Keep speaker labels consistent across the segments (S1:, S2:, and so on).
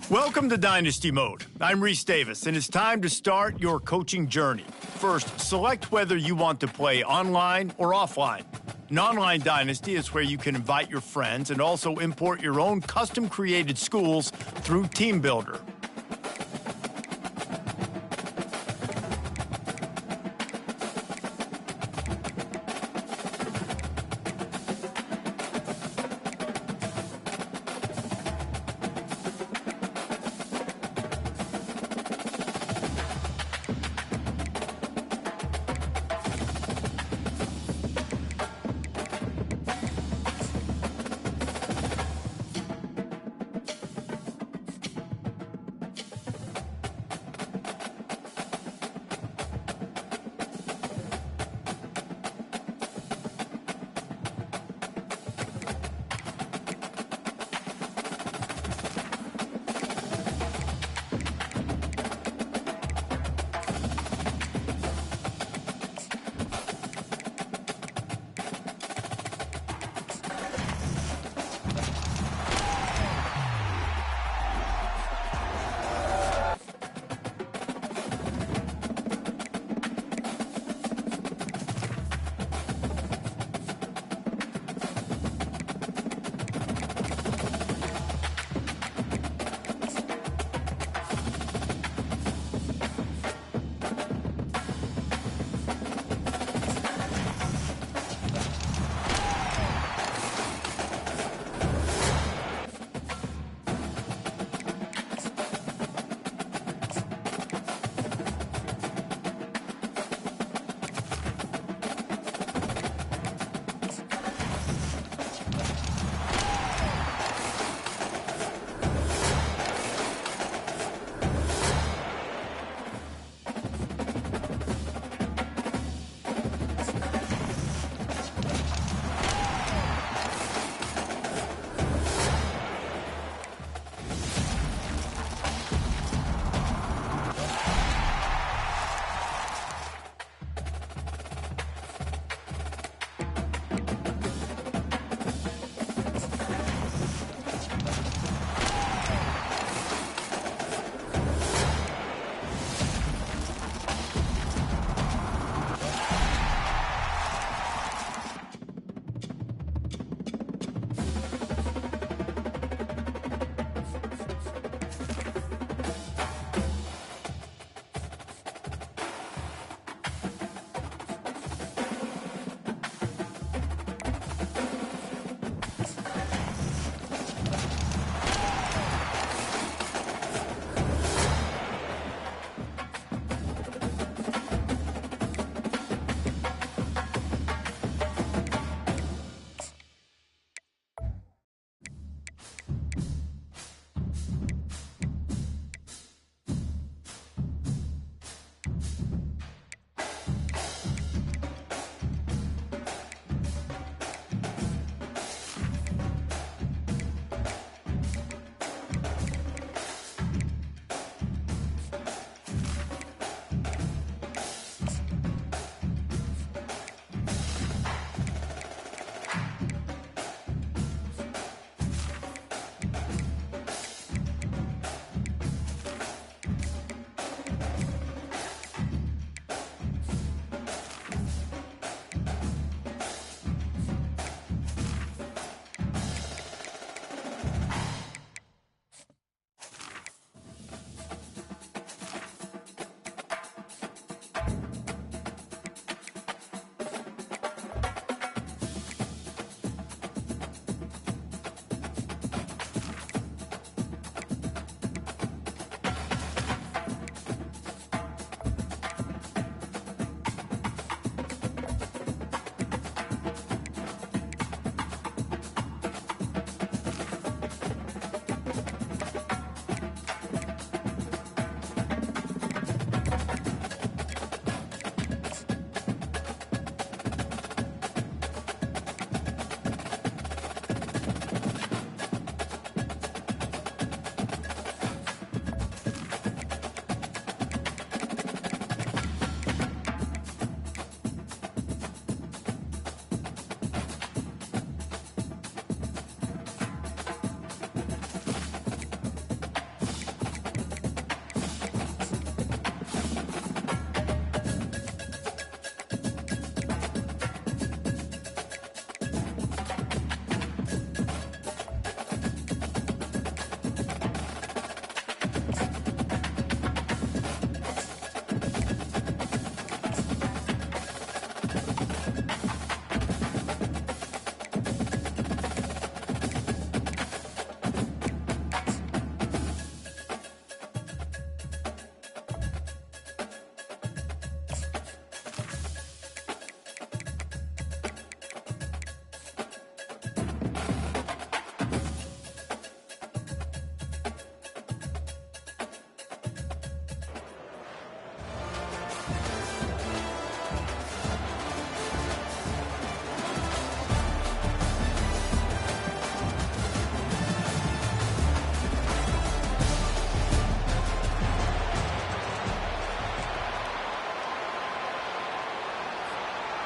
S1: Welcome to Dynasty Mode. I'm Reese Davis, and it's time to start your coaching journey. First, select whether you want to play online or offline. An online dynasty is where you can invite your friends and also import your own custom-created schools through Team Builder.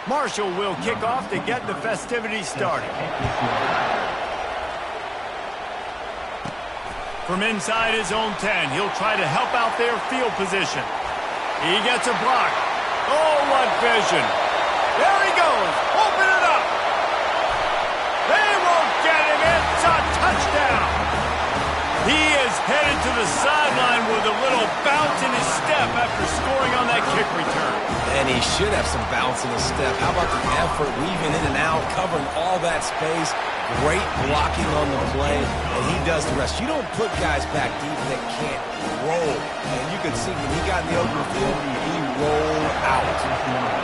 S1: Marshall will kick off to get the festivities started. From inside his own 10, he'll try to help out their field position. He gets a block. Oh, what vision. There he goes. Open it up. They won't get him. It's a touchdown. He is headed to the sideline with a little bounce in his step after scoring on that kick return.
S2: And he should have some bounce in his step. How about the effort, weaving in and out, covering all that space. Great blocking on the play, and he does the rest. You don't put guys back deep that can't roll. And you can see when he got in the open field, he rolled out.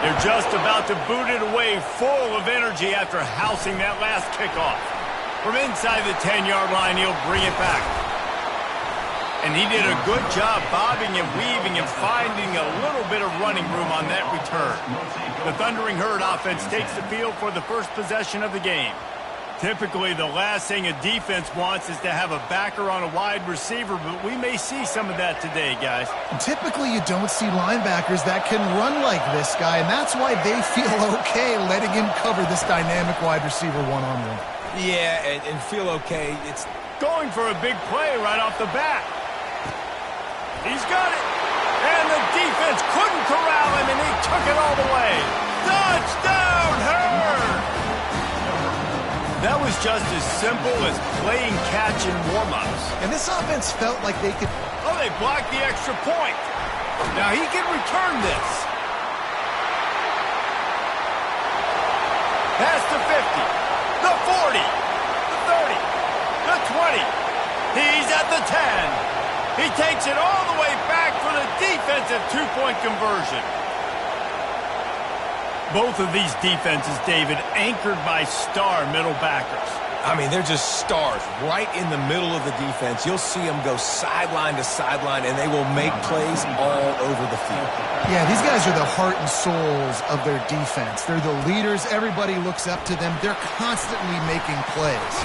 S1: They're just about to boot it away, full of energy after housing that last kickoff. From inside the 10-yard line, he'll bring it back. And he did a good job bobbing and weaving and finding a little bit of running room on that return. The Thundering Herd offense takes the field for the first possession of the game. Typically, the last thing a defense wants is to have a backer on a wide receiver, but we may see some of that today, guys.
S3: Typically, you don't see linebackers that can run like this guy, and that's why they feel okay letting him cover this dynamic wide receiver one-on-one.
S2: Yeah, and feel okay. It's
S1: going for a big play right off the bat. He's got it. And the defense couldn't corral him, and he took it all the way. Touchdown, Herd! That was just as simple as playing catch in warm-ups.
S3: And this offense felt like they could...
S1: Oh, they blocked the extra point. Now he can return this. Pass to 50. The 40. The 30. The 20. He's at the 10. He takes it all the way back for the defensive two-point conversion. Both of these defenses, David, anchored by star middle backers.
S2: I mean, they're just stars right in the middle of the defense. You'll see them go sideline to sideline, and they will make plays all over the field.
S3: Yeah, these guys are the heart and souls of their defense. They're the leaders. Everybody looks up to them. They're constantly making plays.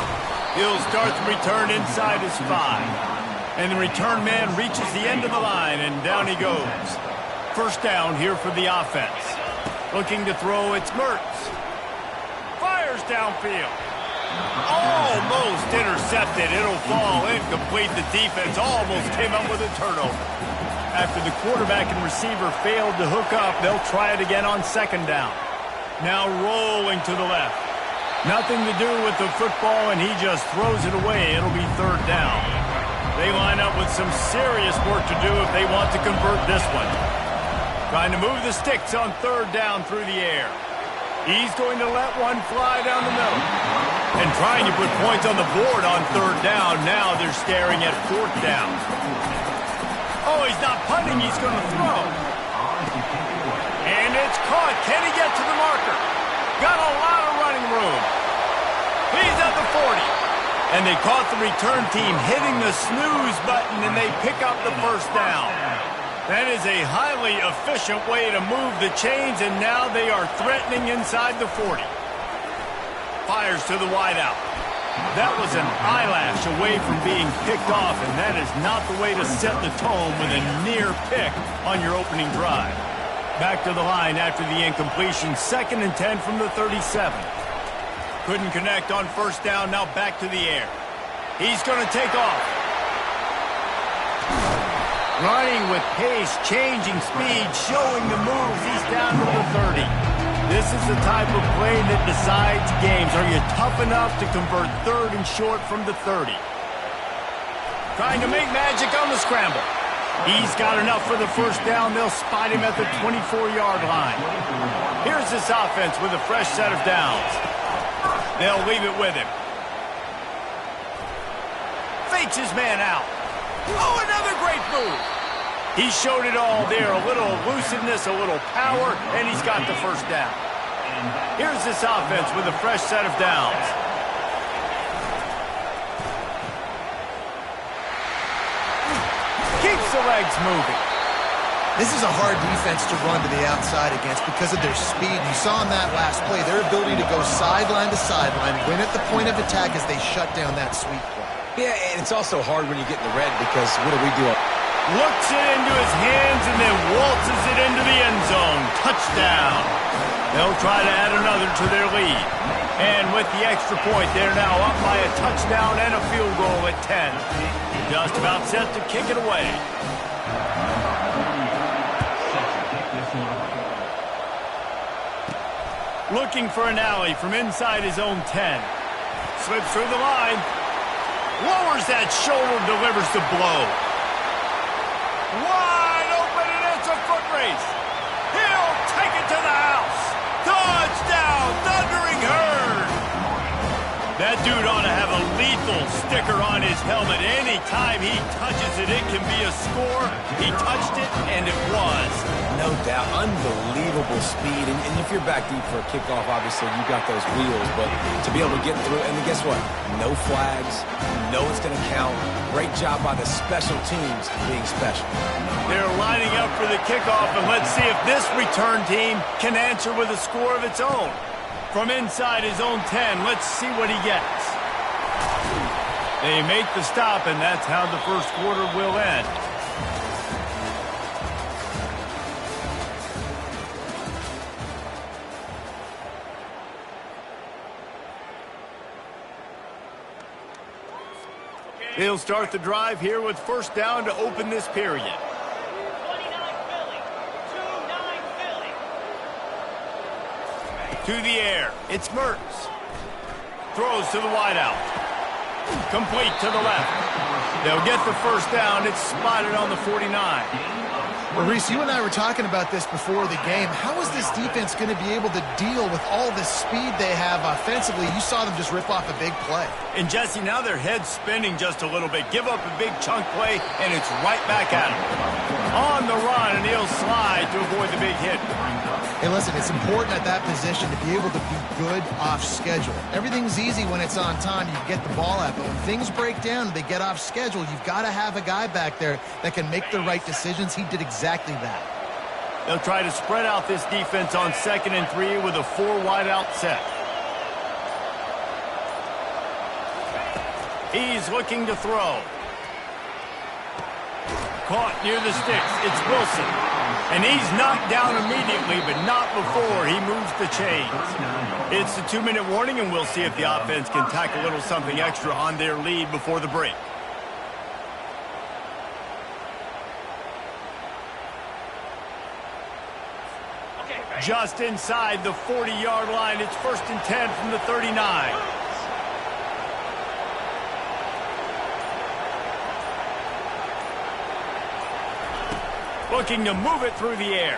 S1: He'll start the return inside his 5. And the return man reaches the end of the line, and down he goes. First down here for the offense. Looking to throw, it's Mertz. Fires downfield. Almost intercepted. It'll fall incomplete. The defense almost came up with a turnover. After the quarterback and receiver failed to hook up, they'll try it again on second down. Now rolling to the left. Nothing to do with the football, and he just throws it away. It'll be third down. They line up with some serious work to do if they want to convert this one. Trying to move the sticks on third down through the air. He's going to let one fly down the middle. And trying to put points on the board on third down. Now they're staring at fourth down. Oh, he's not punting. He's going to throw. And it's caught. Can he get to the marker? Got a lot of running room. He's at the 40. And they caught the return team hitting the snooze button, and they pick up the first down. That is a highly efficient way to move the chains, and now they are threatening inside the 40. Fires to the wideout. That was an eyelash away from being picked off, and that is not the way to set the tone with a near pick on your opening drive. Back to the line after the incompletion. 2nd and 10 from the 37. Couldn't connect on first down, now back to the air. He's going to take off. Running with pace, changing speed, showing the moves. He's down to the 30. This is the type of play that decides games. Are you tough enough to convert third and short from the 30? Trying to make magic on the scramble. He's got enough for the first down. They'll spot him at the 24-yard line. Here's this offense with a fresh set of downs. They'll leave it with him. Fakes his man out. Oh, another great move. He showed it all there. A little elusiveness, a little power, and he's got the first down. Here's this offense with a fresh set of downs. Keeps the legs moving.
S3: This is a hard defense to run to the outside against because of their speed. You saw in that last play their ability to go sideline to sideline, win at the point of attack as they shut down that sweep play.
S2: Yeah, and it's also hard when you get in the red because what do we do?
S1: Looks it into his hands and then waltzes it into the end zone. Touchdown. They'll try to add another to their lead. And with the extra point, they're now up by a touchdown and a field goal at 10. Just about set to kick it away. Looking for an alley from inside his own 10. Slips through the line. Lowers that shoulder, delivers the blow. Wide open, and it's a foot race. He'll take it to the house. Touchdown, Thundering Herd. That dude ought to have a lethal sticker on his helmet. Anytime he touches it, it can be a score. He touched it, and it was.
S2: No doubt. Unbelievable speed. And if you're back deep for a kickoff, obviously you got those wheels. But to be able to get through, and then guess what? No flags. You know it's going to count. Great job by the special teams being special.
S1: They're lining up for the kickoff, and let's see if this return team can answer with a score of its own. From inside his own 10, let's see what he gets. They make the stop, and that's how the first quarter will end. They'll start the drive here with first down to open this period.
S4: 29 Philly. 2-9 Philly.
S1: To the air. It's Mertz. Throws to the wideout. Complete to the left. They'll get the first down. It's spotted on the 49.
S3: Well, Reese, you and I were talking about this before the game. How is this defense going to be able to deal with all the speed they have offensively? You saw them just rip off a big play.
S1: And, Jesse, now their head's spinning just a little bit. Give up a big chunk play, and it's right back at him. On the run, and he'll slide to avoid the big hit.
S3: Hey, listen, it's important at that position to be able to be good off schedule. Everything's easy when it's on time. You get the ball out, but when things break down and they get off schedule, you've got to have a guy back there that can make the right decisions. He did exactly that.
S1: They'll try to spread out this defense on 2nd and 3 with a 4 wide out set. He's looking to throw. Caught near the sticks. It's Wilson. And he's knocked down immediately, but not before he moves the chains. It's a 2-minute warning, and we'll see if the offense can tack a little something extra on their lead before the break. Just inside the 40-yard line. It's 1st and 10 from the 39. Looking to move it through the air.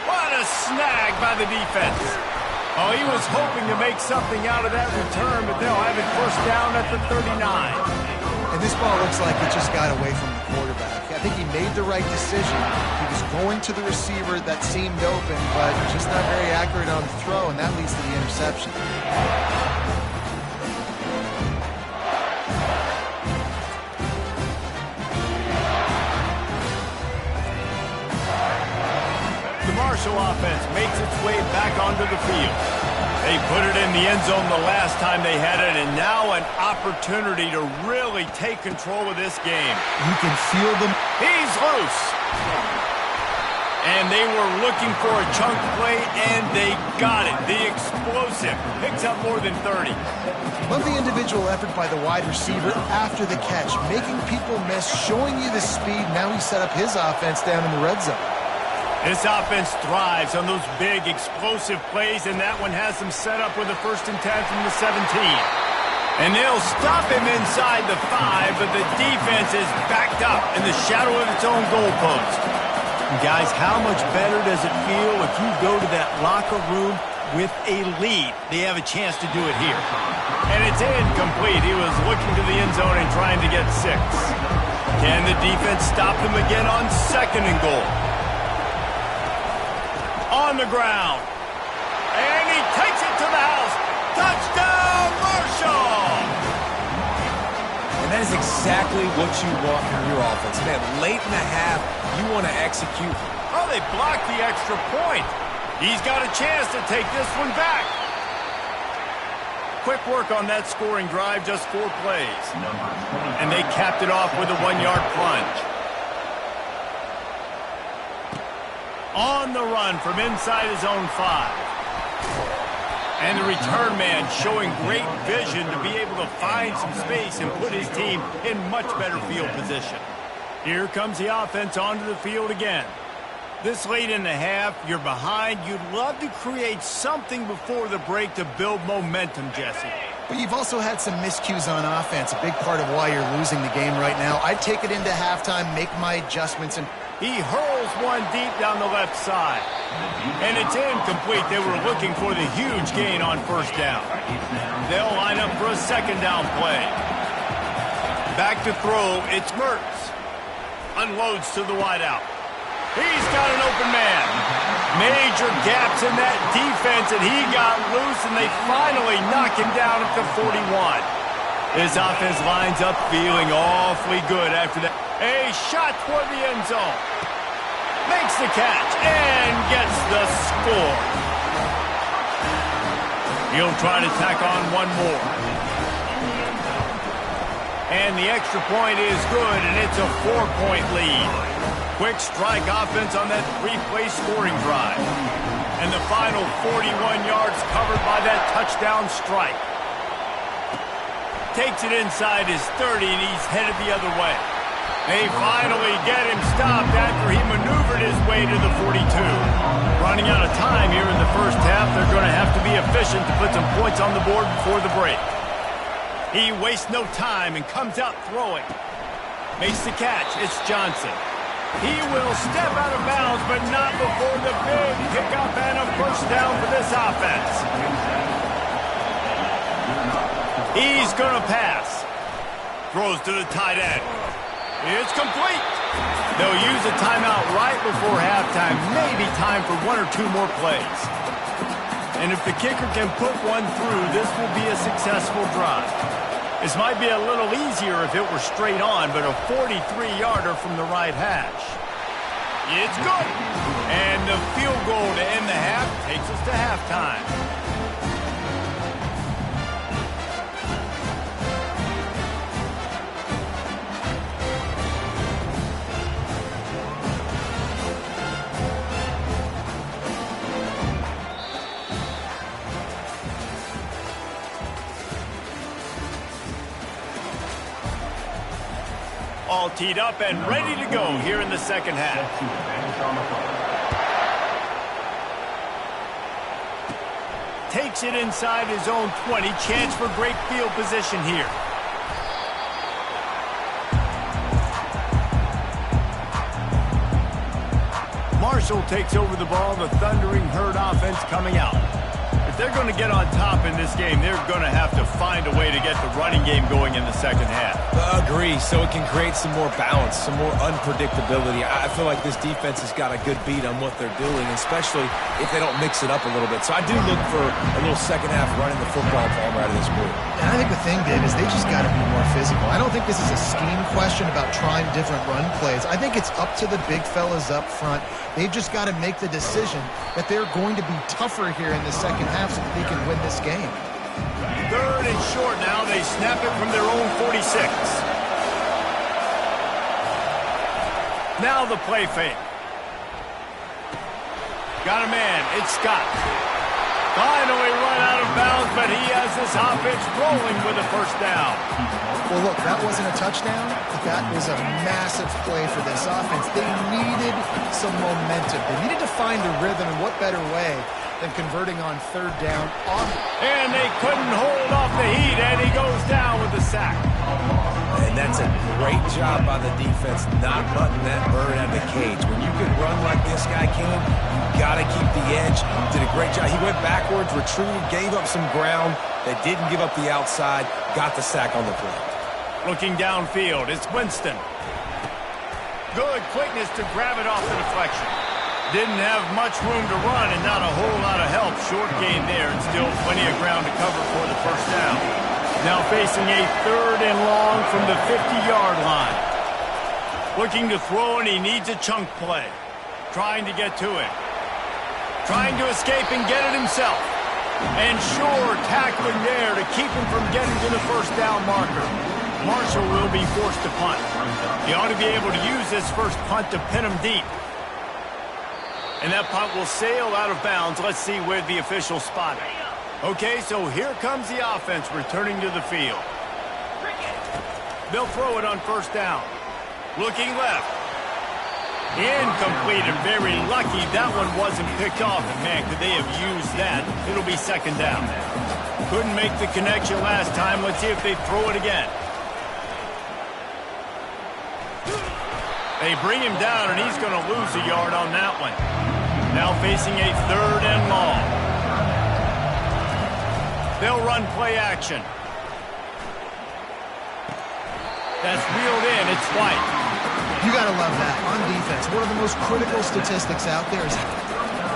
S1: What a snag by the defense. Oh, he was hoping to make something out of that return, but they'll have it first down at the 39.
S3: And this ball looks like it just got away from the quarterback. I think he made the right decision. He was going to the receiver that seemed open, but just not very accurate on the throw, and that leads to the interception.
S1: The Marshall offense makes its way back onto the field. They put it in the end zone the last time they had it, and now an opportunity to really take control of this game.
S3: You can feel them.
S1: He's loose. And they were looking for a chunk play, and they got it. The explosive picks up more than 30.
S3: Love the individual effort by the wide receiver after the catch, making people miss, showing you the speed. Now he set up his offense down in the red zone.
S1: This offense thrives on those big, explosive plays, and that one has them set up with a 1st and 10 from the 17. And they'll stop him inside the 5, but the defense is backed up in the shadow of its own goalpost. Guys, how much better does it feel if you go to that locker room with a lead? They have a chance to do it here. And it's incomplete. He was looking to the end zone and trying to get 6. Can the defense stop him again on 2nd and goal? On the ground. And he takes it to the house. Touchdown, Marshall!
S2: And that is exactly what you want from your offense. Man, late in the half, you want to execute.
S1: Oh, they blocked the extra point. He's got a chance to take this one back. Quick work on that scoring drive, just 4 plays. And they capped it off with a 1-yard plunge. On the run from inside his own 5. And the return man showing great vision to be able to find some space and put his team in much better field position. Here comes the offense onto the field again. This late in the half, you're behind. You'd love to create something before the break to build momentum, Jesse.
S3: But you've also had some miscues on offense, a big part of why you're losing the game right now. I'd take it into halftime, make my adjustments, and
S1: he hurls one deep down the left side. And it's incomplete. They were looking for the huge gain on first down. They'll line up for a second down play. Back to throw, it's Mertz. Unloads to the wideout. He's got an open man. Major gaps in that defense, and he got loose, and they finally knock him down at the 41. His offense lines up feeling awfully good after that. A shot toward the end zone. Makes the catch and gets the score. He'll try to tack on one more. And the extra point is good, and it's a 4-point lead. Quick strike offense on that 3-play scoring drive. And the final 41 yards covered by that touchdown strike. Takes it inside his 30, and he's headed the other way. They finally get him stopped after he maneuvered his way to the 42. Running out of time here in the first half, they're going to have to be efficient to put some points on the board before the break. He wastes no time and comes out throwing. Makes the catch. It's Johnson. He will step out of bounds, but not before the big pickup and a first down for this offense. He's going to pass. Throws to the tight end. It's complete. They'll use a timeout right before halftime. Maybe time for 1 or 2 more plays. And if the kicker can put one through, this will be a successful drive. This might be a little easier if it were straight on, but a 43-yarder from the right hash. It's good. And the field goal to end the half takes us to halftime. All teed up and ready to go here in the second half. Takes it inside his own 20. Chance for great field position here. Marshall takes over the ball. The thundering herd offense coming out. If they're going to get on top in this game, they're going to have to find a way to get the running game going in the second half.
S2: Agree, so it can create some more balance, some more unpredictability. I feel like this defense has got a good beat on what they're doing, especially if they don't mix it up a little bit. So I do look for a little second half running the football from out of this group.
S3: And I think the thing, Dave, is they just got to be more physical. I don't think this is a scheme question about trying different run plays. I think it's up to the big fellas up front. They've just got to make the decision that they're going to be tougher here in the second half so that they can win this game.
S1: 3rd and short now. They snap it from their own 46. Now the play fake. Got a man. It's Scott. Finally run out of bounds, but he has this offense rolling with a first down.
S3: Well, look, that wasn't a touchdown, but that was a massive play for this offense. They needed some momentum. They needed to find a rhythm, and what better way than converting on 3rd down.
S1: And they couldn't hold off the heat, and he goes down with the sack.
S2: And that's a great job by the defense not letting that bird out of the cage. When you can run like this guy can, you got to keep the edge. He did a great job. He went backwards, retreated, gave up some ground. They didn't give up the outside, got the sack on the play.
S1: Looking downfield, it's Winston. Good quickness to grab it off the deflection. Didn't have much room to run and not a whole lot of help. Short gain there and still plenty of ground to cover for the first down. Now facing a 3rd and long from the 50-yard line. Looking to throw, and he needs a chunk play. Trying to get to it. Trying to escape and get it himself. And sure, tackling there to keep him from getting to the first down marker. Marshall will be forced to punt. He ought to be able to use this first punt to pin him deep. And that punt will sail out of bounds. Let's see where the officials spot it. Okay, so here comes the offense returning to the field. They'll throw it on first down. Looking left. Incomplete and very lucky that one wasn't picked off. And man, could they have used that? It'll be second down. Couldn't make the connection last time. Let's see if they throw it again. They bring him down, and he's going to lose a yard on that one. Now facing a third and long. They'll run play action. That's reeled in. It's White.
S3: You got to love that. On defense, one of the most critical statistics out there is...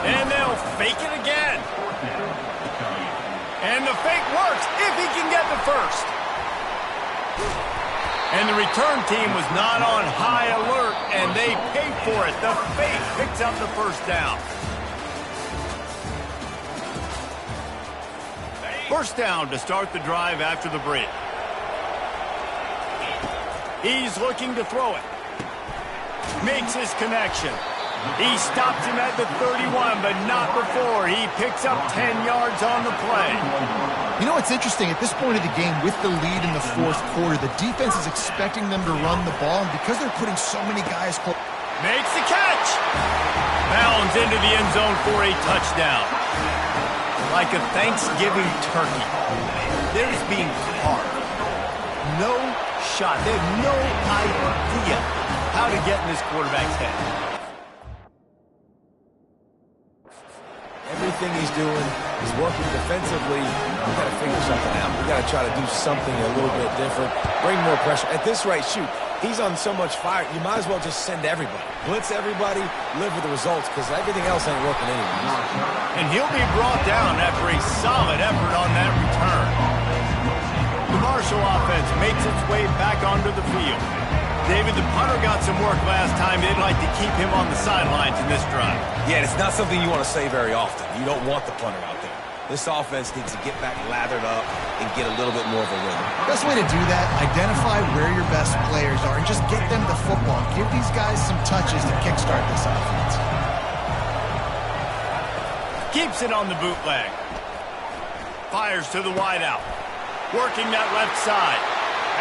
S1: And they'll fake it again. And the fake works if he can get the first. And the return team was not on high alert, and they paid for it. The fake picks up the first down. First down to start the drive after the break. He's looking to throw it. Makes his connection. He stops him at the 31, but not before. He picks up 10 yards on the play.
S3: You know what's interesting? At this point of the game, with the lead in the fourth quarter, the defense is expecting them to run the ball, and because they're putting so many guys close...
S1: Makes the catch! Bounds into the end zone for a touchdown. Like a Thanksgiving turkey. They're just being carved. No shot. They have no idea how to get in this quarterback's head.
S2: Everything he's doing is working defensively. We got to figure something out. We got to try to do something a little bit different. Bring more pressure. At this rate, shoot, he's on so much fire. You might as well just send everybody. Blitz everybody, live with the results, because everything else ain't working anyway.
S1: And he'll be brought down after a solid effort on that return. The Marshall offense makes its way back onto the field. David, the punter got some work last time. They'd like to keep him on the sidelines in this drive.
S2: Yeah, it's not something you want to say very often. You don't want the punter out there. This offense needs to get back lathered up and get a little bit more of a rhythm.
S3: Best way to do that, identify where your best players are and just get them the football. Give these guys some touches to kickstart this offense.
S1: Keeps it on the bootleg. Fires to the wideout. Working that left side.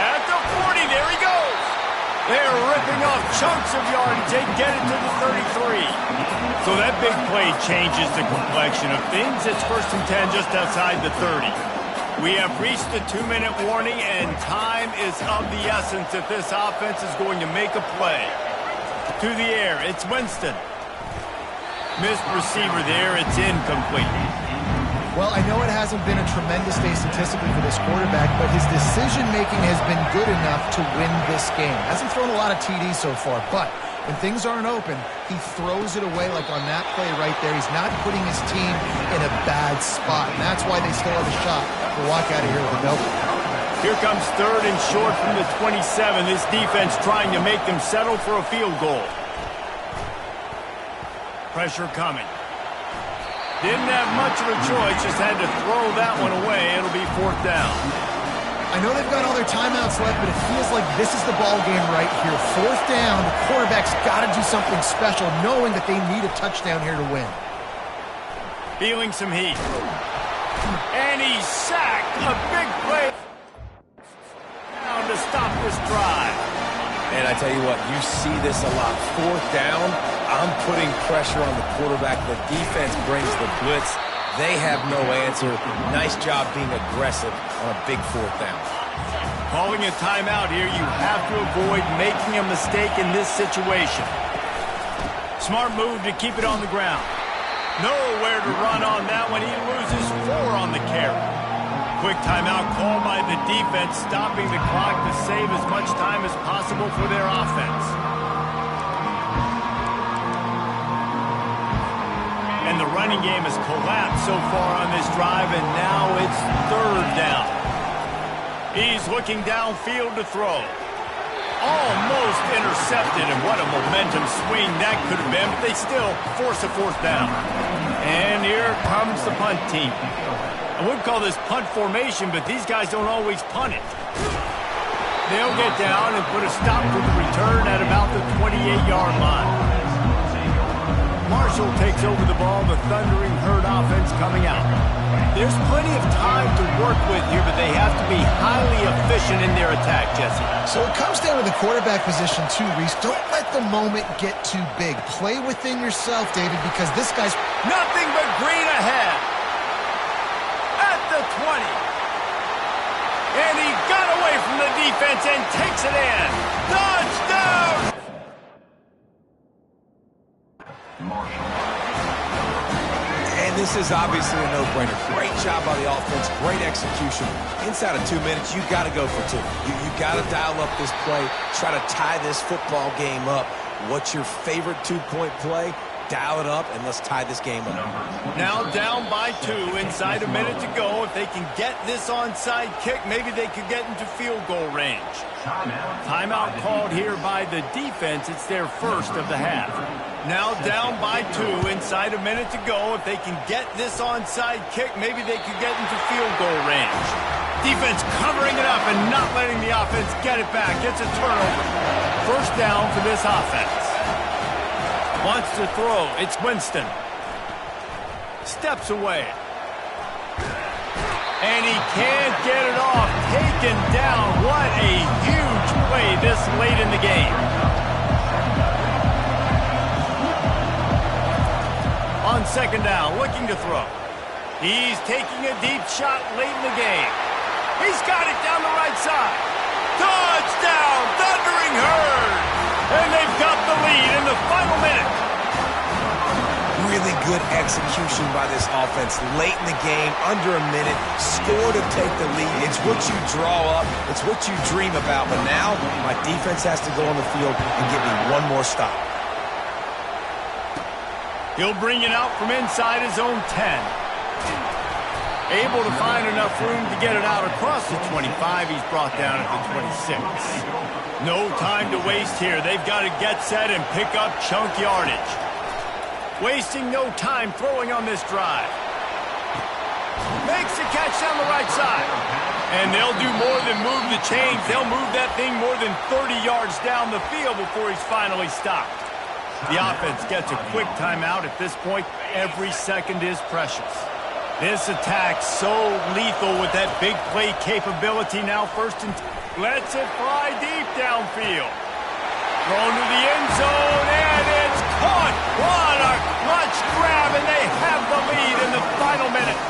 S1: At the 40, there he goes. They're ripping off chunks of yardage. They get it to the 33. So that big play changes the complexion of things. It's 1st and 10 just outside the 30. We have reached the 2-minute warning, and time is of the essence if this offense is going to make a play. To the air, it's Winston. Missed receiver there, it's incomplete.
S3: Well, I know it hasn't been a tremendous day statistically for this quarterback, but his decision-making has been good enough to win this game. Hasn't thrown a lot of TDs so far, but when things aren't open, he throws it away like on that play right there. He's not putting his team in a bad spot, and that's why they still have a shot to walk out of here with a W.
S1: Here comes 3rd and short from the 27. This defense trying to make them settle for a field goal. Pressure coming. Didn't have much of a choice, just had to throw that one away. It'll be 4th down.
S3: I know they've got all their timeouts left, but it feels like this is the ball game right here. 4th down, the quarterback's got to do something special, knowing that they need a touchdown here to win.
S1: Feeling some heat. And he's sacked. A big play down to stop this drive.
S2: And I tell you what, you see this a lot. 4th down, I'm putting pressure on the quarterback. The defense brings the blitz. They have no answer. Nice job being aggressive on a big 4th down.
S1: Calling a timeout here, you have to avoid making a mistake in this situation. Smart move to keep it on the ground. Nowhere to run on that one. He loses 4 on the carry. Quick timeout called by the defense, stopping the clock to save as much time as possible for their offense. And the running game has collapsed so far on this drive, and now it's 3rd down. He's looking downfield to throw. Almost intercepted, and what a momentum swing that could have been, but they still force a 4th down. And here comes the punt team. I wouldn't call this punt formation, but these guys don't always punt it. They'll get down and put a stop to the return at about the 28-yard line. Marshall takes over the ball, the Thundering Herd offense coming out. There's plenty of time to work with here, but they have to be highly efficient in their attack, Jesse.
S3: So it comes down to the quarterback position too, Reese. Don't let the moment get too big. Play within yourself, David, because this guy's...
S1: Nothing but green ahead. At the 20. And he got away from the defense and takes it in. Touchdown!
S2: And this is obviously a no-brainer. Great job by the offense, great execution. Inside of 2 minutes, you got to go for two. You got to dial up this play, try to tie this football game up. What's your favorite two-point play? Dial it up, and let's tie this game up.
S1: Now down by 2, inside a minute to go. If they can get this onside kick, maybe they could get into field goal range. Timeout called here by the defense. It's their first of the half. Now down by 2, inside a minute to go. If they can get this onside kick, maybe they could get into field goal range. Defense covering it up and not letting the offense get it back. It's a turnover. First down for this offense. Wants to throw. It's Winston. Steps away. And he can't get it off. Taken down. What a huge play this late in the game. On second down, looking to throw. He's taking a deep shot late in the game. He's got it down the right side. Touchdown, Thundering Herd! And they've got the lead in the final minute.
S2: Really good execution by this offense. Late in the game, under a minute, score to take the lead. It's what you draw up. It's what you dream about. But now, my defense has to go on the field and give me one more stop.
S1: He'll bring it out from inside his own 10. Able to find enough room to get it out across the 25. He's brought down at the 26. No time to waste here. They've got to get set and pick up chunk yardage. Wasting no time throwing on this drive. Makes the catch down the right side. And they'll do more than move the chains. They'll move that thing more than 30 yards down the field before he's finally stopped. The offense gets a quick timeout. At this point, every second is precious. This attack so lethal with that big play capability. Now first and lets it fly deep downfield. Thrown to the end zone, and it's caught. What a clutch grab, and they have the lead in the final minute.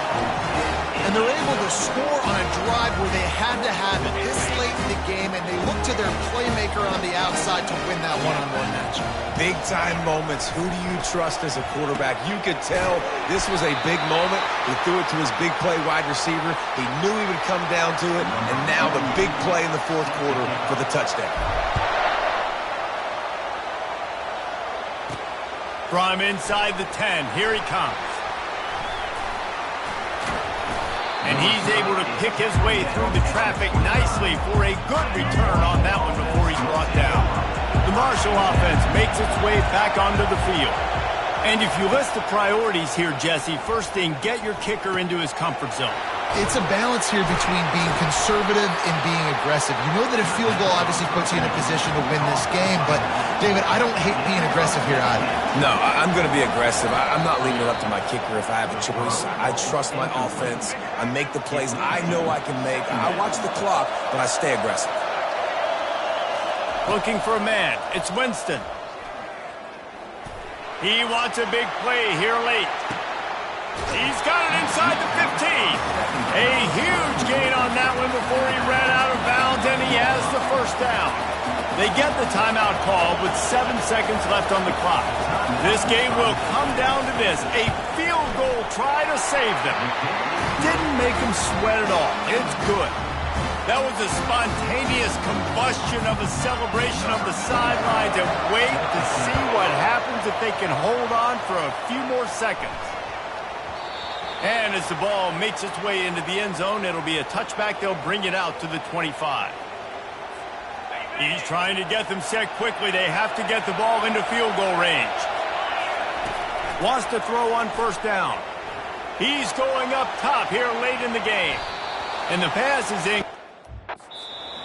S3: And they're able to score on a drive where they had to have it this late in the game, and they look to their playmaker on the outside to win that one-on-one match.
S2: Big-time moments. Who do you trust as a quarterback? You could tell this was a big moment. He threw it to his big play wide receiver. He knew he would come down to it, and now the big play in the fourth quarter for the touchdown.
S1: From inside the 10, here he comes. And he's able to pick his way through the traffic nicely for a good return on that one before he's brought down. The Marshall offense makes its way back onto the field. And if you list the priorities here, Jesse, first thing, get your kicker into his comfort zone.
S3: It's a balance here between being conservative and being aggressive. You know that a field goal obviously puts you in a position to win this game, but, David, I don't hate being aggressive here either.
S2: No, I'm going to be aggressive. I'm not leaving it up to my kicker if I have a choice. I trust my offense. I make the plays I know I can make. I watch the clock, but I stay aggressive.
S1: Looking for a man. It's Winston. He wants a big play here late. He's got it inside the 15. A huge gain on that one before he ran out of bounds, and he has the first down. They get the timeout call with 7 seconds left on the clock. This game will come down to this, a field goal try to save them. Didn't make them sweat at all. It's good. That was a spontaneous combustion of a celebration of the sidelines, and wait to see what happens if they can hold on for a few more seconds. And as the ball makes its way into the end zone, it'll be a touchback. They'll bring it out to the 25. He's trying to get them set quickly. They have to get the ball into field goal range. Wants to throw on first down. He's going up top here late in the game. And the pass is in.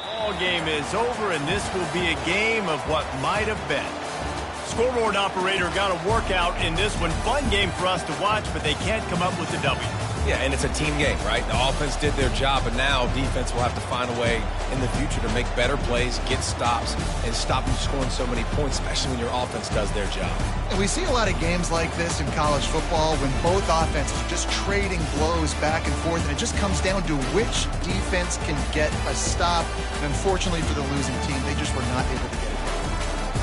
S1: Ball game is over, and this will be a game of what might have been. Scoreboard operator got a workout in this one. Fun game for us to watch, but they can't come up with the W.
S2: Yeah, and it's a team game, right? The offense did their job, but now defense will have to find a way in the future to make better plays, get stops, and stop them scoring so many points, especially when your offense does their job.
S3: And we see a lot of games like this in college football when both offenses are just trading blows back and forth, and it just comes down to which defense can get a stop. And unfortunately for the losing team, they just were not able to get it.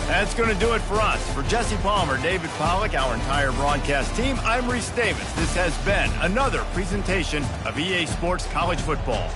S1: That's going to do it for us. For Jesse Palmer, David Pollack, our entire broadcast team, I'm Reese Davis. This has been another presentation of EA Sports College Football.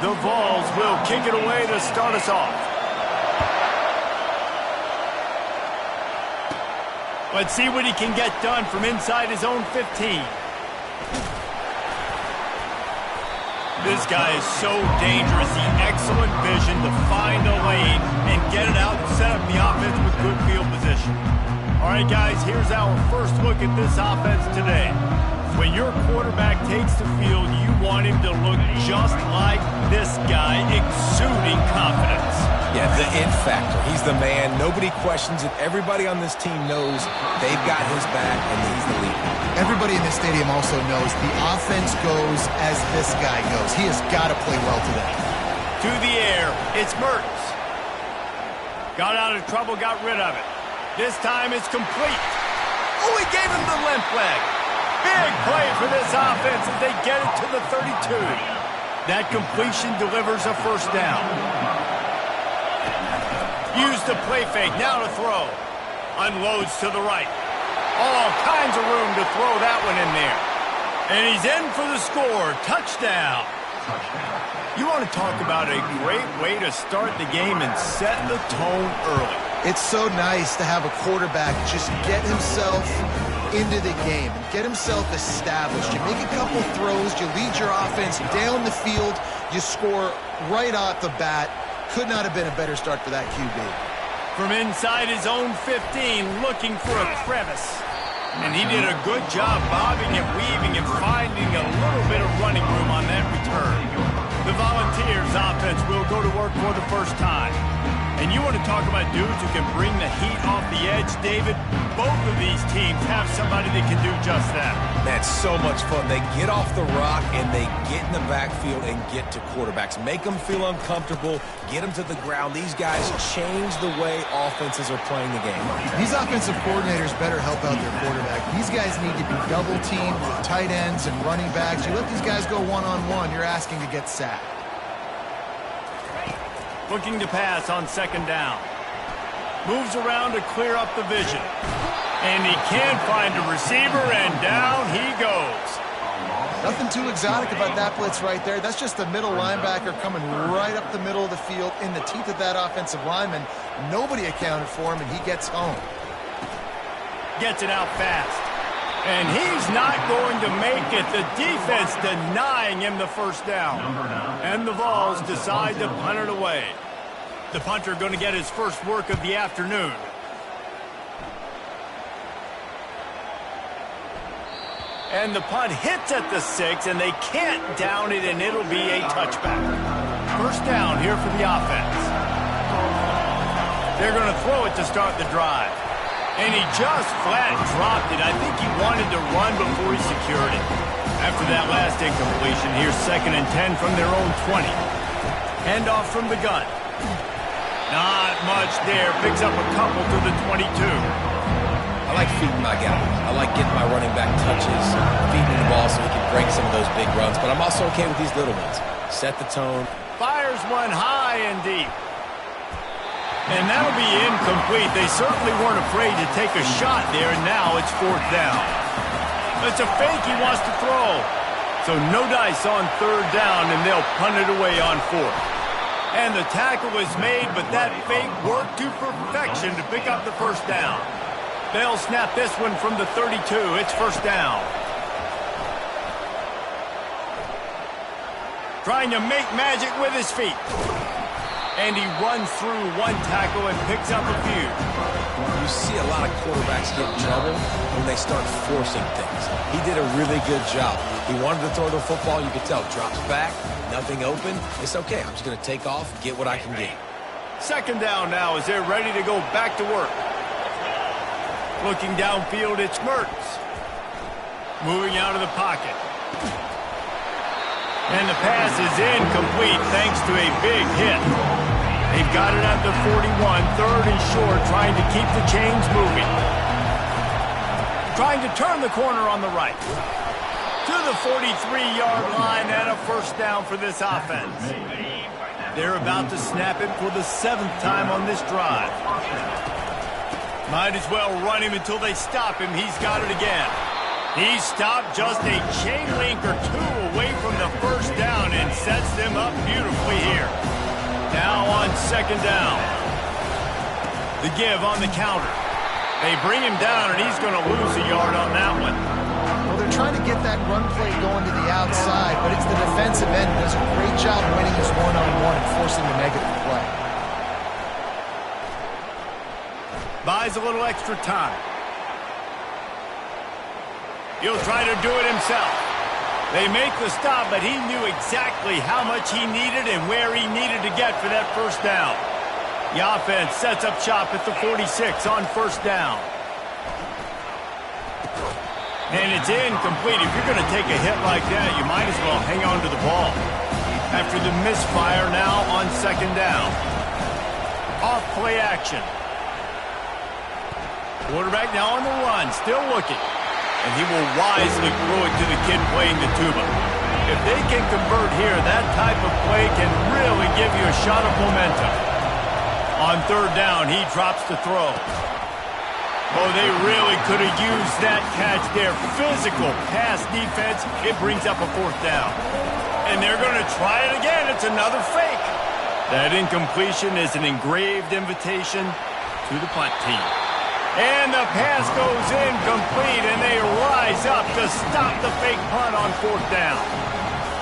S1: The Vols will kick it away to start us off. Let's see what he can get done from inside his own 15. This guy is so dangerous. The excellent vision to find a lane and get it out and set up the offense with good field position. All right, guys, here's our first look at this offense today. When your quarterback takes the field, you want him to look just like this guy, exuding confidence.
S2: Yeah, the it factor. He's the man. Nobody questions it. Everybody on this team knows they've got his back, and he's the leader.
S3: Everybody in this stadium also knows the offense goes as this guy goes. He has got to play well today.
S1: To the air, it's Mertens. Got out of trouble, got rid of it. This time it's complete. Oh, he gave him the limp leg. Big play for this offense as they get it to the 32. That completion delivers a first down. Use the play fake, now to throw. Unloads to the right. All kinds of room to throw that one in there. And he's in for the score. Touchdown. You want to talk about a great way to start the game and set the tone early.
S3: It's so nice to have a quarterback just get himself into the game and get himself established. You make a couple throws, you lead your offense down the field, you score right off the bat. Could not have been a better start for that QB.
S1: From inside his own 15, looking for a crevice. And he did a good job bobbing and weaving and finding a little bit of running room on that return. The Volunteers offense will go to work for the first time. And you want to talk about dudes who can bring the heat off the edge, David? Both of these teams have somebody that can do just that.
S2: That's so much fun. They get off the rock and they get in the backfield and get to quarterbacks. Make them feel uncomfortable, get them to the ground. These guys change the way offenses are playing the game.
S3: These offensive coordinators better help out their quarterback. These guys need to be double-teamed with tight ends and running backs. You let these guys go one-on-one, you're asking to get sacked.
S1: Looking to pass on second down. Moves around to clear up the vision. And he can't find a receiver, and down he goes.
S3: Nothing too exotic about that blitz right there. That's just a middle linebacker coming right up the middle of the field in the teeth of that offensive lineman. Nobody accounted for him, and he gets home.
S1: Gets it out fast. And he's not going to make it. The defense denying him the first down. And the Vols decide to punt it away. The punter going to get his first work of the afternoon. And the punt hits at the 6, and they can't down it, and it'll be a touchback. First down here for the offense. They're going to throw it to start the drive. And he just flat dropped it. I think he wanted to run before he secured it. After that last incompletion, here's 2nd and 10 from their own 20. Handoff from the gun. Not much there. Picks up a couple to the 22.
S2: I like feeding my guy. I like getting my running back touches, feeding the ball so he can break some of those big runs. But I'm also okay with these little ones. Set the tone.
S1: Fires one high and deep. And that'll be incomplete. They certainly weren't afraid to take a shot there, and now it's 4th down. It's a fake he wants to throw. So no dice on 3rd down, and they'll punt it away on 4th. And the tackle is made, but that fake worked to perfection to pick up the first down. They'll snap this one from the 32. It's 1st down. Trying to make magic with his feet. And he runs through one tackle and picks up a few.
S2: You see a lot of quarterbacks get in trouble when they start forcing things. He did a really good job. He wanted to throw the football. You could tell. Drops back, nothing open. It's okay. I'm just going to take off, get what I can get.
S1: 2nd down now as they're ready to go back to work. Looking downfield, it's Mertz. Moving out of the pocket. And the pass is incomplete thanks to a big hit. They've got it at the 41, 3rd and short, trying to keep the chains moving. Trying to turn the corner on the right. To the 43-yard line and a 1st down for this offense. They're about to snap it for the 7th time on this drive. Might as well run him until they stop him. He's got it again. He stopped just a chain link or two away from the 1st down and sets them up beautifully here. Now on 2nd down. The give on the counter. They bring him down, and he's going to lose a yard on that one.
S3: Well, they're trying to get that run play going to the outside, but it's the defensive end who does a great job winning his one-on-one and forcing the negative play.
S1: Buys a little extra time. He'll try to do it himself. They make the stop, but he knew exactly how much he needed and where he needed to get for that 1st down. The offense sets up shop at the 46 on 1st down. And it's incomplete. If you're going to take a hit like that, you might as well hang on to the ball. After the misfire now on 2nd down. Off play action. Quarterback now on the run, still looking. And he will wisely throw it to the kid playing the tuba. If they can convert here, that type of play can really give you a shot of momentum. On 3rd down, he drops to throw. Oh, they really could have used that catch there. Physical pass defense. It brings up a 4th down. And they're going to try it again. It's another fake. That incompletion is an engraved invitation to the punt team. And the pass goes incomplete, and they rise up to stop the fake punt on 4th down.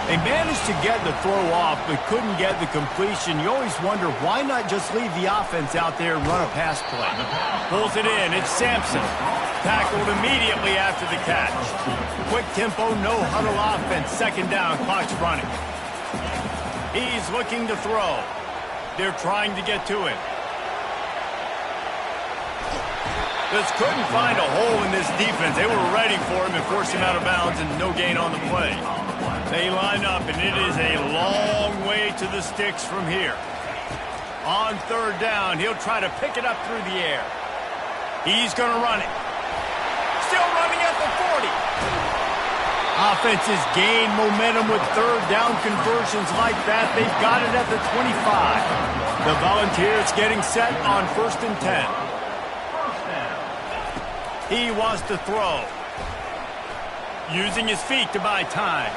S1: They managed to get the throw off, but couldn't get the completion. You always wonder, why not just leave the offense out there and run a pass play? Pulls it in. It's Sampson. Tackled immediately after the catch. Quick tempo, no huddle offense. 2nd down, clock's running. He's looking to throw. They're trying to get to him. Just couldn't find a hole in this defense. They were ready for him and forced him out of bounds, and no gain on the play. They line up, and it is a long way to the sticks from here. On 3rd down, he'll try to pick it up through the air. He's going to run it. Still running at the 40. Offenses gain momentum with 3rd down conversions like that. They've got it at the 25. The Volunteers getting set on 1st and 10. He wants to throw. Using his feet to buy time.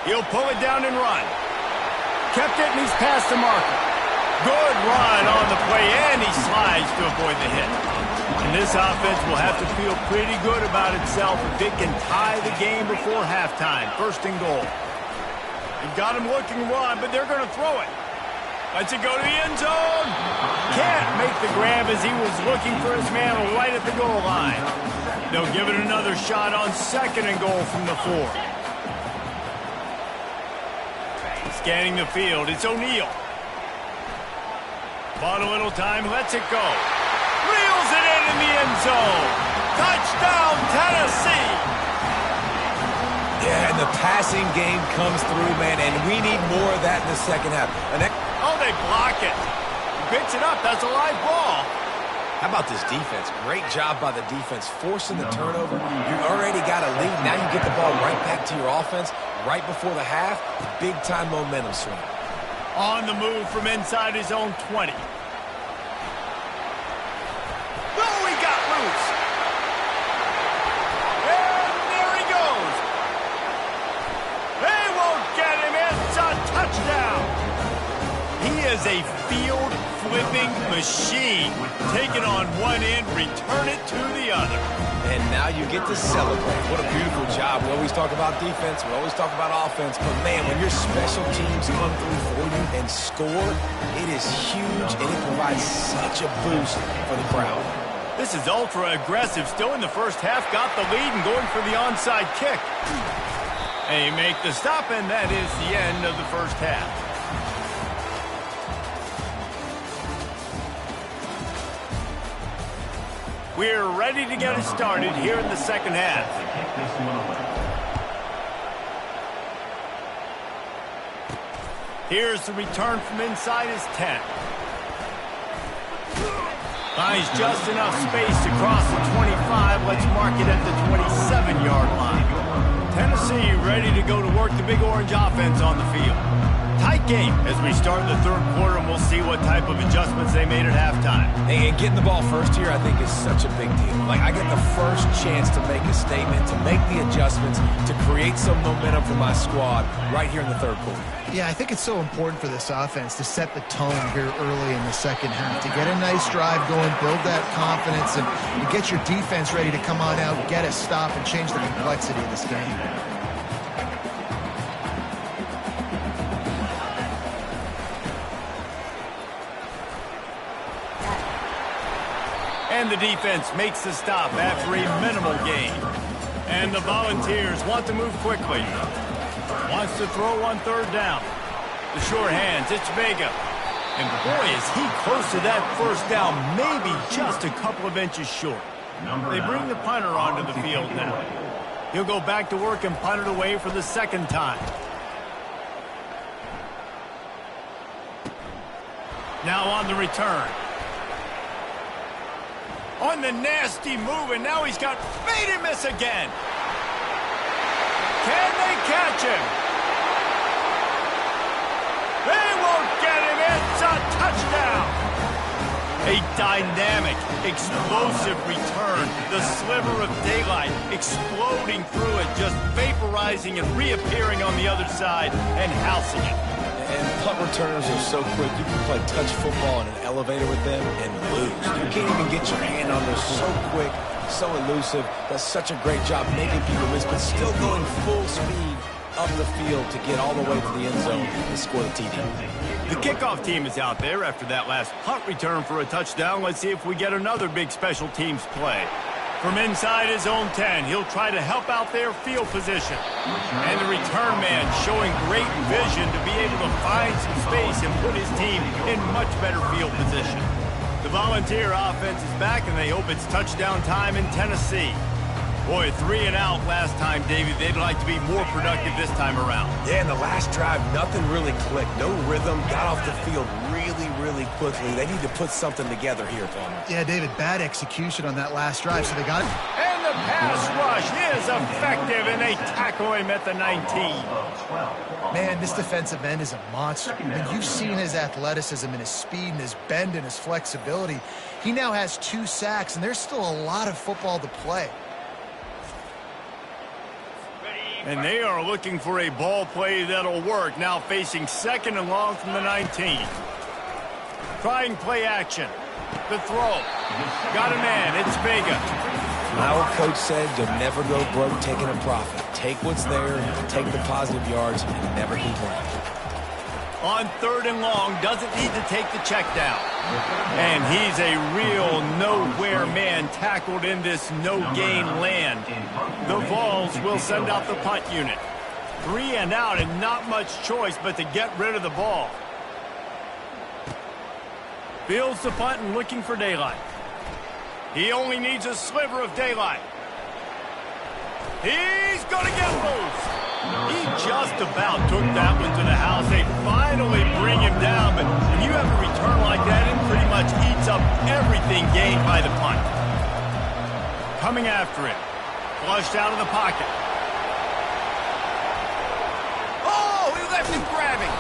S1: He'll pull it down and run. Kept it, and he's past the marker. Good run on the play, and he slides to avoid the hit. And this offense will have to feel pretty good about itself if it can tie the game before halftime. First and goal. You've got him looking to run, but they're going to throw it. Lets it go to the end zone. Can't make the grab as he was looking for his man right at the goal line. They'll give it another shot on second and goal from the 4. Scanning the field, it's O'Neal. Bought a little time, lets it go. Reels it in the end zone. Touchdown, Tennessee.
S2: Yeah, and the passing game comes through, man, and we need more of that in the second half.
S1: Oh, they block it. He picks it up. That's a live ball.
S2: How about this defense? Great job by the defense, forcing the turnover. You already got a lead. Now you get the ball right back to your offense right before the half. Big-time momentum swing.
S1: On the move from inside his own 20. Oh, he got loose. And there he goes. They won't get him. It's a touchdown. He is a field-flipping machine. Take it on one end, return it to the other.
S2: And now you get to celebrate. What a beautiful job. We always talk about defense. We always talk about offense. But, man, when your special teams come through for you and score, it is huge, and it provides such a boost for the crowd.
S1: This is ultra-aggressive. Still in the first half, got the lead and going for the onside kick. They make the stop, and that is the end of the first half. We're ready to get it started here in the second half. Here's the return from inside his 10. Finds just enough space to cross the 25. Let's mark it at the 27-yard line. Tennessee ready to go to work the Big Orange offense on the field. Tight game as we start the third quarter, and we'll see what type of adjustments they made at halftime.
S2: And getting the ball first here, I think, is such a big deal. Like, I get the first chance to make a statement, to make the adjustments, to create some momentum for my squad right here in the third quarter.
S3: Yeah, I think it's so important for this offense to set the tone here early in the second half, to get a nice drive going, build that confidence, and get your defense ready to come on out, get a stop, and change the complexity of this game.
S1: And the defense makes the stop after a minimal gain. And the Volunteers want to move quickly. Wants to throw on third down. The short hands, it's Vega. And boy, is he close to that first down, maybe just a couple of inches short. They bring the punter onto the field now. He'll go back to work and punt it away for the second time. Now on the return. On the nasty move, and now he's got made him miss again. Can they catch him? They won't get him. It's a touchdown. A dynamic, explosive return. The sliver of daylight exploding through it, just vaporizing and reappearing on the other side and housing it.
S2: And punt returners are so quick. You can play touch football in an elevator with them and lose. You can't even get your hand on them. So quick, so elusive. Does such a great job making people miss, but still going full speed up the field to get all the way to the end zone and score the TD.
S1: The kickoff team is out there after that last punt return for a touchdown. Let's see if we get another big special teams play. From inside his own 10, he'll try to help out their field position. And the return man showing great vision to be able to find some space and put his team in much better field position. The Volunteer offense is back, and they hope it's touchdown time in Tennessee. Boy, 3 and out last time, David. They'd like to be more productive this time around.
S2: Yeah, in the last drive, nothing really clicked. No rhythm. Got off the field really quickly. They need to put something together here, Palmer.
S3: Yeah, David, bad execution on that last drive, so they got it.
S1: And the pass rush is effective, and they tackle him at the 19.
S3: Man, this defensive end is a monster. I mean, you've seen his athleticism and his speed and his bend and his flexibility. He now has 2 sacks, and there's still a lot of football to play.
S1: And they are looking for a ball play that'll work. Now facing second and long from the 19. Trying play action. The throw. Got a man. It's Vega.
S2: My old coach said you'll never go broke taking a profit. Take what's there, take the positive yards, and never complain.
S1: On 3rd and long, doesn't need to take the check down. And he's a real nowhere man tackled in this no-gain land. The Vols will send out the punt unit. 3 and out and not much choice but to get rid of the ball. Fields the punt and looking for daylight. He only needs a sliver of daylight. He's going to get loose. He just about took that one to the house. They finally bring him down, but when you have a return like that, it pretty much eats up everything gained by the punt. Coming after it. Flushed out of the pocket. Oh, he left him grabbing.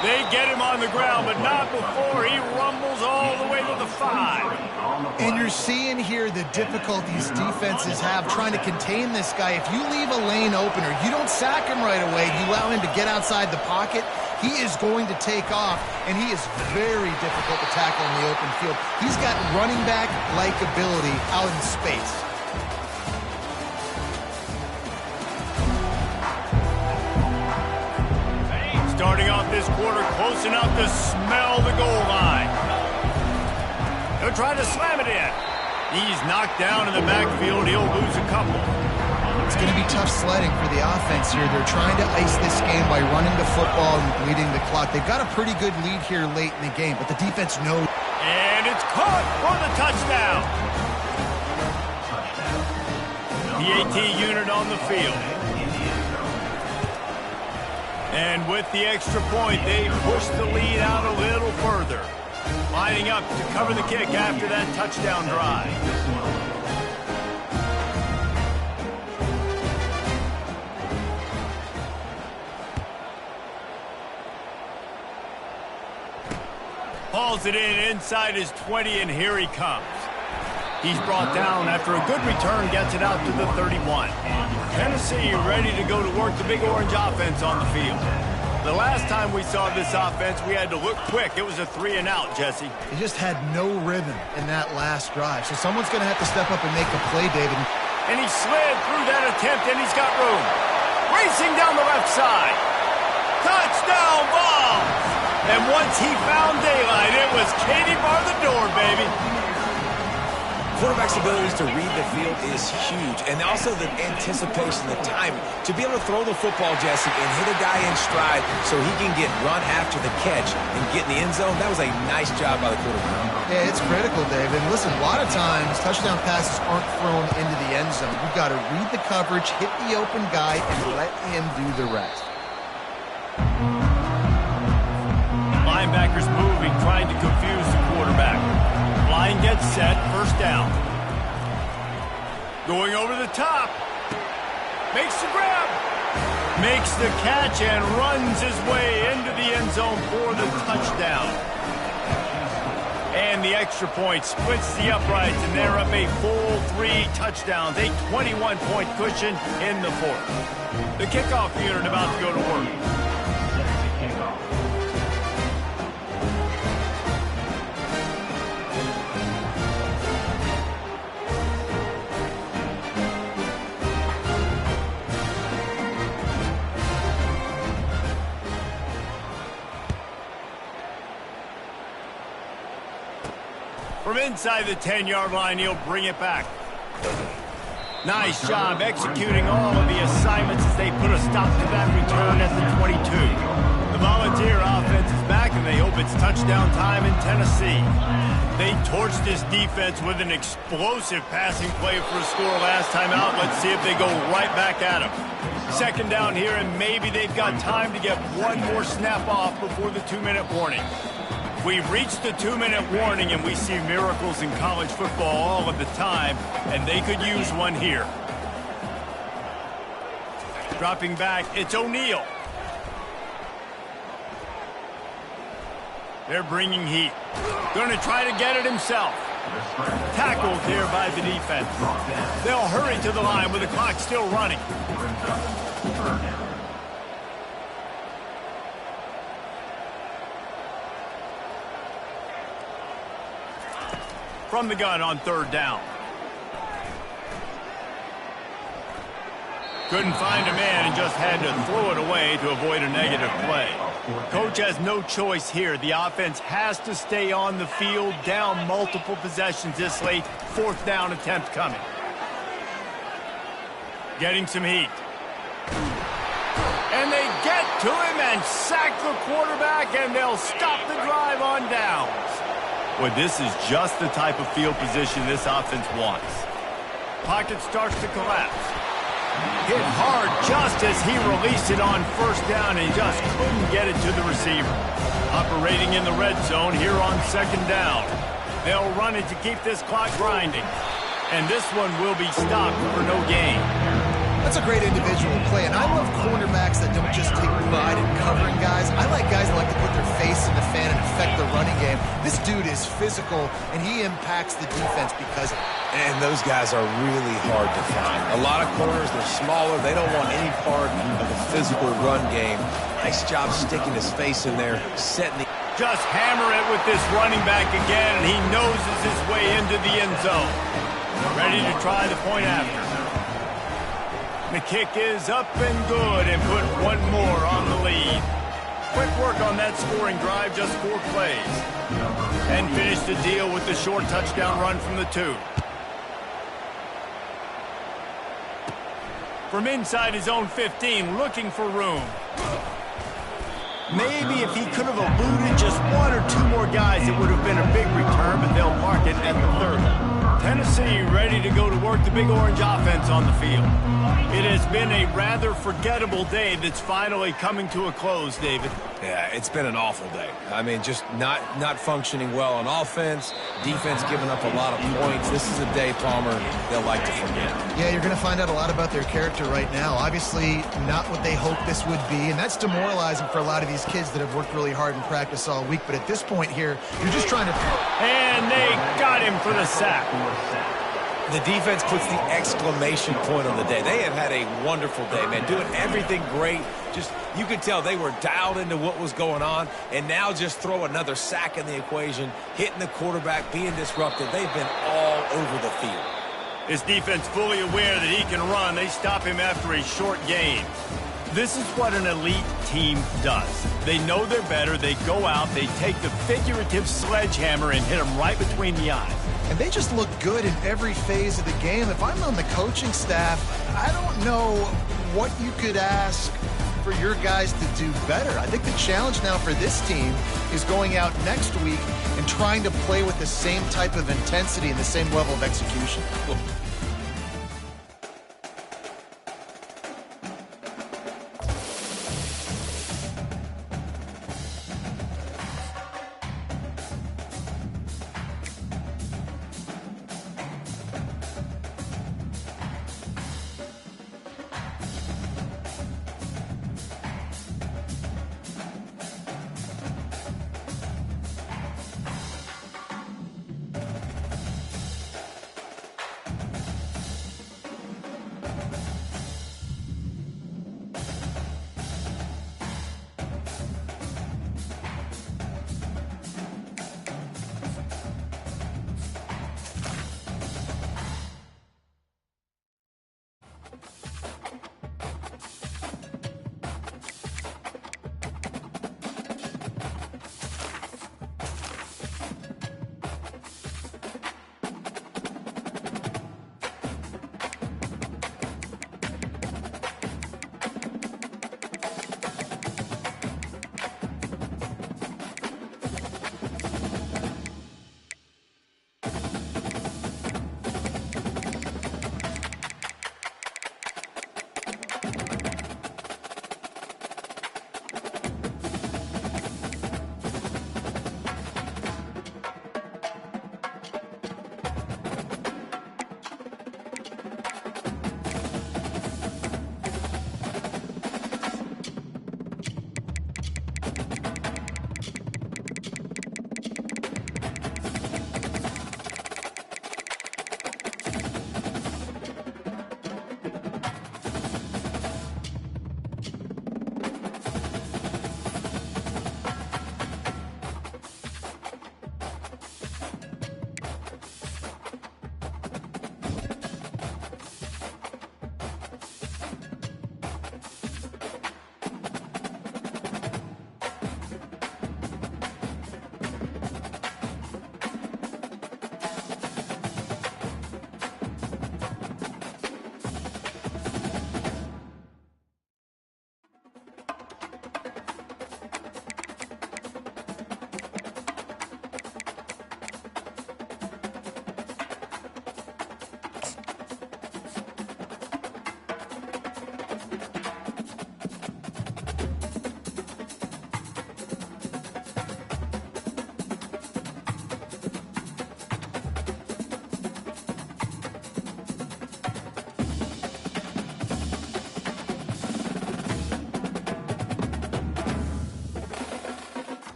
S1: They get him on the ground, but not before he rumbles all the way to the 5.
S3: And you're seeing here the difficulties defenses have trying to contain this guy. If you leave a lane open or you don't sack him right away, you allow him to get outside the pocket, he is going to take off, and he is very difficult to tackle in the open field. He's got running back-like ability out in space.
S1: Starting off this quarter close enough to smell the goal line. He'll try to slam it in. He's knocked down in the backfield. He'll lose a couple.
S3: It's going to be tough sledding for the offense here. They're trying to ice this game by running the football and bleeding the clock. They've got a pretty good lead here late in the game, but the defense knows.
S1: And it's caught for the touchdown. The AT unit on the field. And with the extra point, they push the lead out a little further. Lining up to cover the kick after that touchdown drive. Hauls it in inside his 20, and here he comes. He's brought down after a good return, gets it out to the 31. Tennessee ready to go to work the Big Orange offense on the field. The last time we saw this offense, we had to look quick. It was a 3 and out, Jesse.
S3: They just had no rhythm in that last drive. So someone's going to have to step up and make a play, David.
S1: And he slid through that attempt, and he's got room. Racing down the left side. Touchdown, Vols! And once he found daylight, it was Katie bar the door, baby.
S2: Quarterback's abilities to read the field is huge, and also the anticipation, the timing. To be able to throw the football, Jesse, and hit a guy in stride so he can get run after the catch and get in the end zone, that was a nice job by the quarterback.
S3: Yeah, it's critical, David. Listen, a lot of times touchdown passes aren't thrown into the end zone. You've got to read the coverage, hit the open guy, and let him do the rest.
S1: Linebackers moving, trying to confuse the quarterback. Line gets set, first down. Going over the top. Makes the grab. Makes the catch and runs his way into the end zone for the touchdown. And the extra point splits the uprights, and they're up a full 3 touchdowns, a 21-point cushion in the 4th. The kickoff unit about to go to work. From inside the 10-yard line, he'll bring it back. Nice job executing all of the assignments as they put a stop to that return at the 22. The Volunteer offense is back, and they hope it's touchdown time in Tennessee. They torched this defense with an explosive passing play for a score last time out. Let's see if they go right back at him. Second down here, and maybe they've got time to get one more snap off before the 2-minute warning. We've reached the 2-minute warning, and we see miracles in college football all of the time, and they could use one here. Dropping back, it's O'Neal. They're bringing heat. Going to try to get it himself. Tackled there by the defense. They'll hurry to the line with the clock still running. from the gun on third down. Couldn't find a man and just had to throw it away to avoid a negative play. Coach has no choice here. The offense has to stay on the field, down multiple possessions this late. Fourth down attempt coming. Getting some heat. And they get to him and sack the quarterback, and they'll stop the drive on downs. Well, this is just the type of field position this offense wants. Pocket starts to collapse. Hit hard just as he released it on first down, and he just couldn't get it to the receiver. Operating in the red zone here on second down. They'll run it to keep this clock grinding. And this one will be stopped for no gain.
S3: That's a great individual play, and I love cornerbacks that don't just take pride in covering guys. I like guys that like to put their face in the fan and affect the running game. This dude is physical, and he impacts the defense because of it.
S2: And those guys are really hard to find. A lot of corners, they're smaller. They don't want any part of the physical run game. Nice job sticking his face in there, setting the...
S1: Just hammer it with this running back again, and he noses his way into the end zone. Ready to try the point after. The kick is up and good, and put one more on the lead. Quick work on that scoring drive, just 4 plays. And finish the deal with the short touchdown run from the 2. From inside his own 15, looking for room. Maybe if he could have eluded just 1 or 2 more guys, it would have been a big return, but they'll mark it at the 30. Tennessee ready to go to work the Big Orange offense on the field. It has been a rather forgettable day that's finally coming to a close, David.
S2: Yeah, it's been an awful day. I mean, just not functioning well on offense, defense giving up a lot of points. This is a day, Palmer, they'll like to forget.
S3: Yeah, you're going to find out a lot about their character right now. Obviously, not what they hoped this would be, and that's demoralizing for a lot of these kids that have worked really hard in practice all week. But at this point here, you're just trying to...
S1: And they got him for the sack.
S2: The defense puts the exclamation point on the day. They have had a wonderful day, man, doing everything great. Just, you could tell they were dialed into what was going on, and now just throw another sack in the equation, hitting the quarterback, being disruptive. They've been all over the field.
S1: His defense fully aware that he can run. They stop him after a short gain. This is what an elite team does. They know they're better. They go out, they take the figurative sledgehammer and hit them right between the eyes.
S3: And they just look good in every phase of the game. If I'm on the coaching staff, I don't know what you could ask for your guys to do better. I think the challenge now for this team is going out next week and trying to play with the same type of intensity and the same level of execution.